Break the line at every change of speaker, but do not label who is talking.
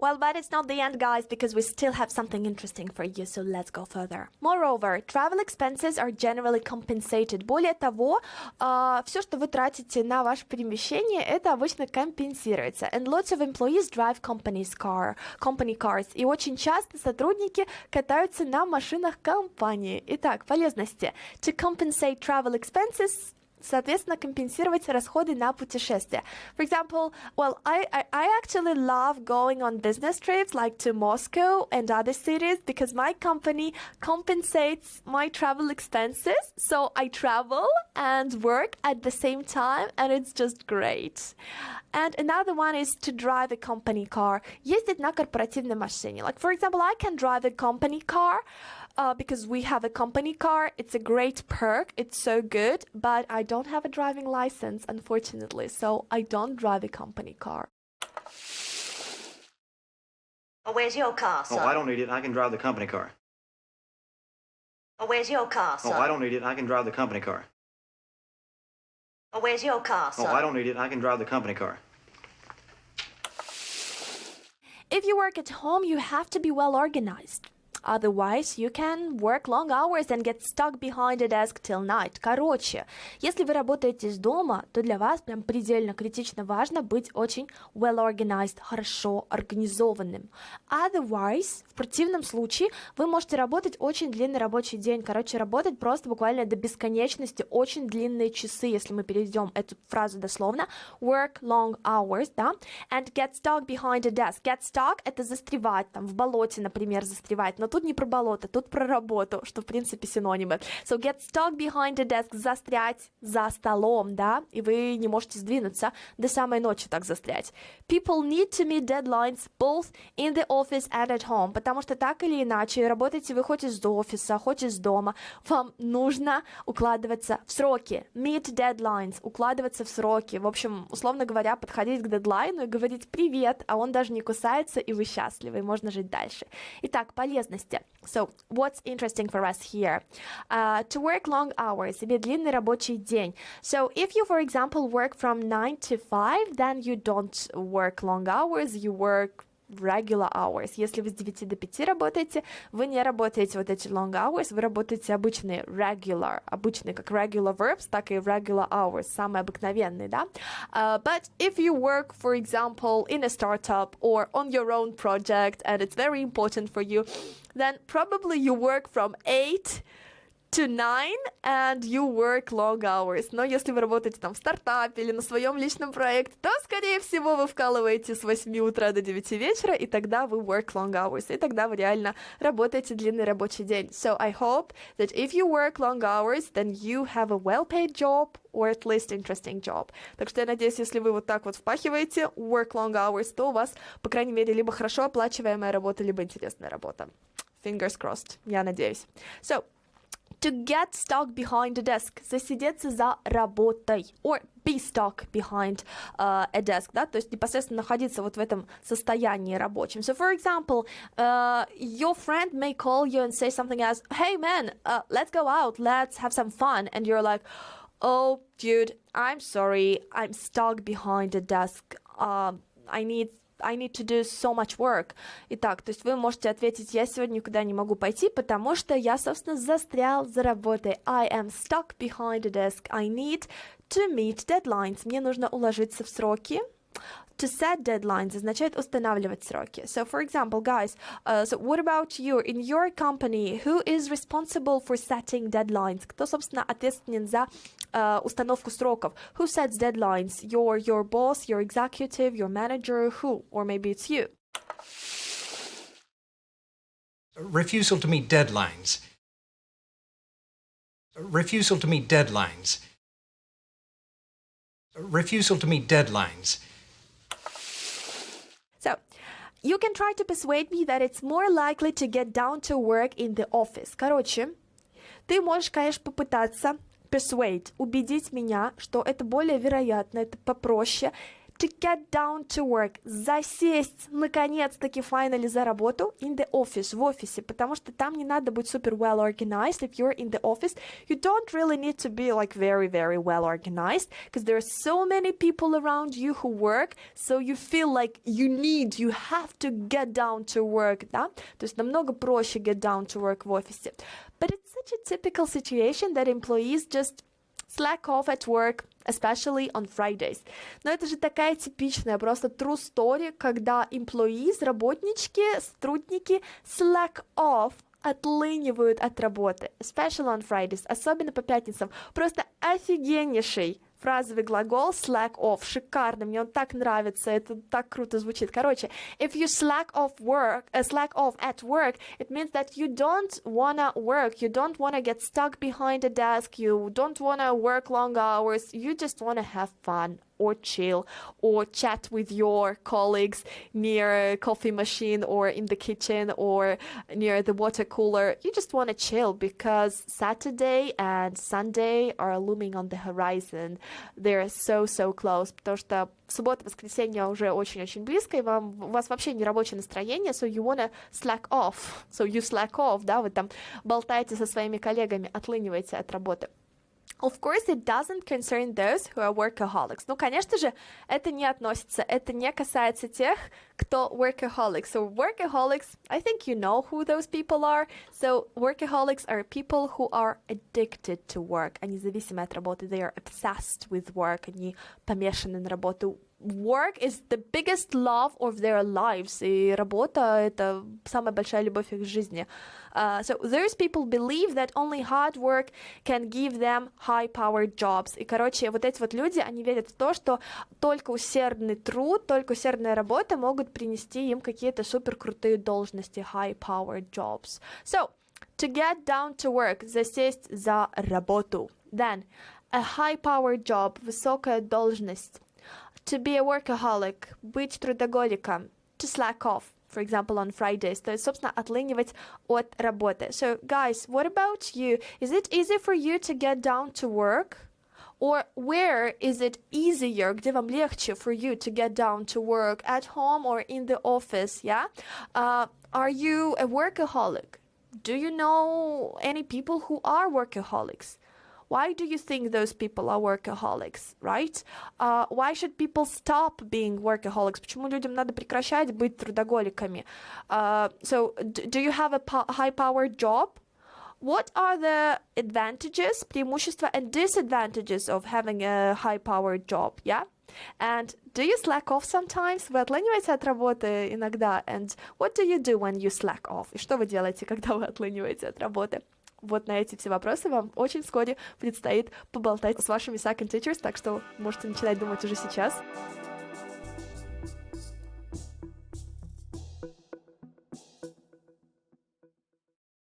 Well, but it's not the end, guys, because we still have something interesting for you, so let's go further. Moreover, travel expenses are generally compensated. Более того, все, что вы тратите на ваше перемещение, это обычно компенсируется. And lots of employees drive company cars. И очень часто сотрудники катаются на машинах компании. Итак, полезности. To compensate travel expenses, соответственно, компенсировать расходы на путешествия. For example, well, I actually love going on business trips like to Moscow and other cities because my company compensates my travel expenses. So I travel and work at the same time, and it's just great. And another one is to drive a company car. Ездить на корпоративной машине. Like, for example, I can drive a company car because we have a company car. It's a great perk. It's so good. But I don't have a driving license, unfortunately. So I don't drive a company car.
Oh, where's your car, son?
Oh, I don't need it. I can drive the company car.
Oh, where's your car, son?
Oh, I don't need it. I can drive the company car.
Oh, where's your car, son?
Oh, I don't need it. I can drive the company car.
If you work at home, you have to be well organized. Otherwise, you can work long hours and get stuck behind a desk till night. Короче, если вы работаете из дома, то для вас прям предельно критично важно быть очень well organized, хорошо организованным. Otherwise, в противном случае, вы можете работать очень длинный рабочий день. Короче, работать просто буквально до бесконечности, очень длинные часы, если мы переведем эту фразу дословно. Work long hours, да? And get stuck behind a desk. Get stuck — это застревать, там, в болоте, например, застревать. Но тут не про болото, тут про работу, что, в принципе, синонимы. So get stuck behind a desk, застрять за столом, да, и вы не можете сдвинуться, до самой ночи так застрять. People need to meet deadlines both in the office and at home, потому что так или иначе, работаете вы хоть из офиса, хоть из дома, вам нужно укладываться в сроки. Meet deadlines, укладываться в сроки. В общем, условно говоря, подходить к дедлайну и говорить «привет», а он даже не кусается, и вы счастливы, и можно жить дальше. Итак, полезность. So, what's interesting for us here? To work long hours, иметь длинный рабочий день. So, if you, for example, work from 9 to 5, then you don't work long hours, you work regular hours. Если вы с 9 до 5 работаете, вы не работаете вот эти long hours, вы работаете обычные regular, обычные как regular verbs, так и regular hours, самые обыкновенные, да? But if you work, for example, in a startup or on your own project, and it's very important for you, then probably you work from 8 to 9 and you work long hours. Но если вы работаете там в стартапе или на своем личном проекте, то, скорее всего, вы вкалываете с 8 утра до 9 вечера, и тогда вы work long hours, и тогда вы реально работаете длинный рабочий день. So I hope that if you work long hours, then you have a well-paid job or at least interesting job. Так что я надеюсь, если вы вот так вот впахиваете work long hours, то у вас, по крайней мере, либо хорошо оплачиваемая работа, либо интересная работа. Fingers crossed. Я надеюсь. So, to get stuck behind a desk, засидеться за работой, or be stuck behind a desk, да, то есть непосредственно находиться вот в этом состоянии рабочем. So, for example, your friend may call you and say something as, hey man, let's go out, let's have some fun, and you're like, oh dude, I'm sorry, I'm stuck behind a desk, I need to do so much work. Итак, то есть вы можете ответить, я сегодня никуда не могу пойти, потому что я, собственно, застрял за работой. I am stuck behind a desk. I need to meet deadlines. Мне нужно уложиться в сроки. To set deadlines означает устанавливать сроки. So, for example, guys, so what about you? In your company, who is responsible for setting deadlines? Кто, собственно, ответственен за установку сроков? Who sets deadlines? Your boss, your executive, your manager, who? Or maybe it's you.
Refusal to meet deadlines. Refusal to meet deadlines. Refusal to meet deadlines.
So, you can try to persuade me that it's more likely to get down to work in the office. Короче, ты можешь, конечно, попытаться persuade, убедить меня, что это более вероятно, это попроще To get down to work, засесть, наконец-таки, finally, за работу, in the office, в офисе, потому что там не надо быть super well organized. If you're in the office, you don't really need to be like very, very well organized, because there are so many people around you who work, so you feel like you have to get down to work, да? То есть намного проще get down to work в офисе. But it's such a typical situation that employees just slack off at work, especially on Fridays. Но это же такая типичная, просто true story, когда employees, работнички, сотрудники slack off, отлынивают от работы, especially on Fridays, особенно по пятницам. Просто офигеннейший фразовый глагол slack off, шикарно, мне он так нравится, это так круто звучит. Короче, if you slack off at work, it means that you don't wanna work, you don't wanna get stuck behind a desk, you don't wanna work long hours, you just wanna have fun, or chill, or chat with your colleagues near a coffee machine, or in the kitchen, or near the water cooler. You just want to chill because Saturday and Sunday are looming on the horizon. They're so close, потому что суббота, воскресенье уже очень-очень близко, и у вас вообще не рабочее настроение, so you wanna slack off. So you slack off, да, вы там болтаете со своими коллегами, отлыниваете от работы. Of course, it doesn't concern those who are workaholics. Ну, конечно же, это не относится, это не касается тех, кто workaholics. So workaholics, I think you know who those people are. So workaholics are people who are addicted to work. Они зависимы от работы. They are obsessed with work. Они помешаны на работу. Work is the biggest love of their lives. И работа — это самая большая любовь их жизни. So those people believe that only hard work can give them high-powered jobs. И, короче, вот эти вот люди, они верят в то, что только усердный труд, только усердная работа могут принести им какие-то суперкрутые должности, high-powered jobs. So, to get down to work, засесть за работу. Then, a high-powered job, высокая должность. To be a workaholic, быть трудоголиком. To slack off, for example, on Fridays. То есть, собственно, отлынивать от работы. So, guys, what about you? Is it easy for you to get down to work? Or where is it easier, где вам легче for you to get down to work? At home or in the office, yeah? Are you a workaholic? Do you know any people who are workaholics? Why do you think those people are workaholics, right? Why should people stop being workaholics? Почему людям надо прекращать быть трудоголиками? So, do you have a high-powered job? What are the advantages, преимущества, and disadvantages of having a high-powered job, yeah? And do you slack off sometimes? Вы отлыниваете от работы иногда? And what do you do when you slack off? И что вы делаете, когда вы отлыниваете от работы? Вот на эти все вопросы вам очень вскоре предстоит поболтать с вашими second teachers, так что можете начинать думать уже сейчас.